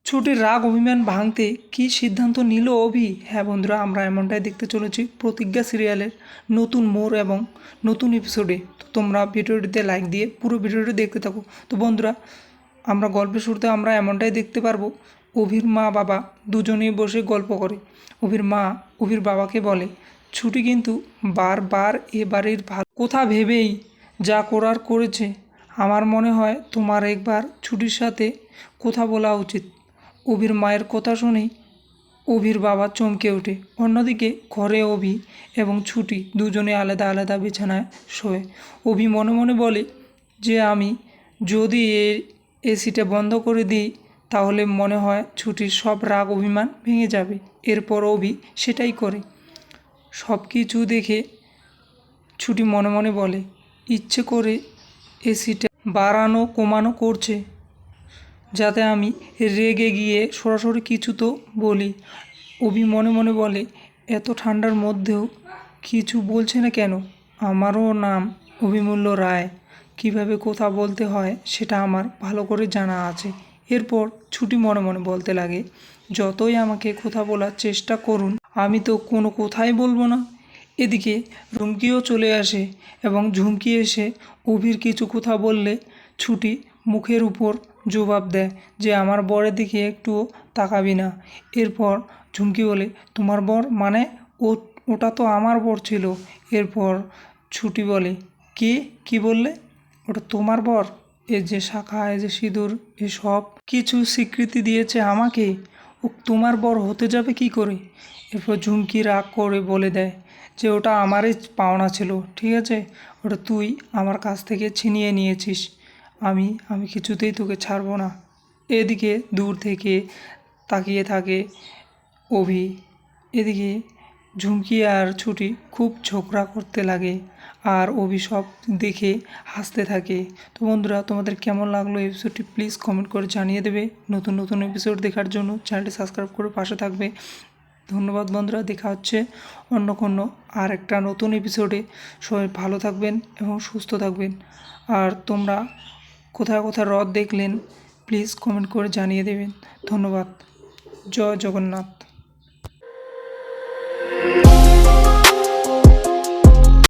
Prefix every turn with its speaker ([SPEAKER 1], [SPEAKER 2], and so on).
[SPEAKER 1] ছুটির রাগ অভিমান ভাঙতে কী সিদ্ধান্ত নিল অভি? হ্যাঁ বন্ধুরা, আমরা এমনটাই দেখতে চলেছি প্রতিজ্ঞা সিরিয়ালের নতুন মোড় এবং নতুন এপিসোডে। তো তোমরা ভিডিওটিতে লাইক দিয়ে পুরো ভিডিওটি দেখতে থাকো। তো বন্ধুরা, আমরা গল্পের শুরুতে আমরা এমনটাই দেখতে পারবো অভির মা বাবা দুজনেই বসে গল্প করে। অভির মা অভির বাবাকে বলে, ছুটি কিন্তু বারবার এ বাড়ির ভালো কথা ভেবেই যা করার করেছে। আমার মনে হয় তোমার একবার ছুটির সাথে কথা বলা উচিত। অভির মায়ের কথা শুনেই অভির বাবা চমকে ওঠে। অন্যদিকে ঘরে অভি এবং ছুটি দুজনে আলাদা আলাদা বিছানায় শোয়। অভি মনে মনে বলে যে আমি যদি এসিটা বন্ধ করে দিই তাহলে মনে হয় ছুটির সব রাগ অভিমান ভেঙে যাবে। এরপর অভি সেটাই করে। সব কিছু দেখে ছুটি মনে মনে বলে, ইচ্ছে করে এসিটা বাড়ানো কমানো করছে যাতে আমি রেগে গিয়ে সরাসরি কিছু তো বলি। অভি মনে মনে বলে, এত ঠান্ডার মধ্যেও কিছু বলছে না কেন? আমারও নাম অভিমূল্য রায়, কিভাবে কথা বলতে হয় সেটা আমার ভালো করে জানা আছে। এরপর ছুটি মনে মনে বলতে লাগে, যতই আমাকে কথা বলার চেষ্টা করুন আমি তো কোনো কথাই বলবো না। এদিকে রুমকিও চলে আসে এবং ঝুমকি এসে অভির কিছু কথা বললে ছুটি মুখের উপর জবাব দেয় যে আমার বরের দিকে একটুও তাকাবি না। এরপর ঝুমকি বলে, তোমার বর মানে? ওটা তো আমার বর ছিল। এরপর ছুটি বলে, কি বললে? ওটা তোমার বর? এই যে শাখা, এই যে সিঁদুর, এসব কিছু স্বীকৃতি দিয়েছে আমাকে, ও তোমার বর হতে যাবে কি করে? এরপর ঝুমকি রাগ করে বলে দেয় যে ওটা আমারই পাওনা ছিল, ঠিক আছে? ওটা তুই আমার কাছ থেকে ছিনিয়ে নিয়েছিস। আমি কিছুতেই তোকে ছাড়বো না। এদিকে দূর থেকে তাকিয়ে থাকে অভি। এদিকে ঝুমকি আর ছুটি খুব ঝগড়া করতে লাগে আর অভি সব দেখে হাসতে থাকে। তো বন্ধুরা, তোমাদের কেমন লাগলো এপিসোডটি প্লিজ কমেন্ট করে জানিয়ে দেবে। নতুন নতুন এপিসোড দেখার জন্য চ্যানেলটি সাবস্ক্রাইব করে পাশে থাকবে। ধন্যবাদ বন্ধুরা, দেখা হচ্ছে অন্য কোনো আর একটা নতুন এপিসোডে। সবাই ভালো থাকবেন এবং সুস্থ থাকবেন। আর তোমরা কোথায় কোথায় হ্রদ দেখলেন প্লিজ কমেন্ট করে জানিয়ে দেবেন। ধন্যবাদ। জয় জগন্নাথ।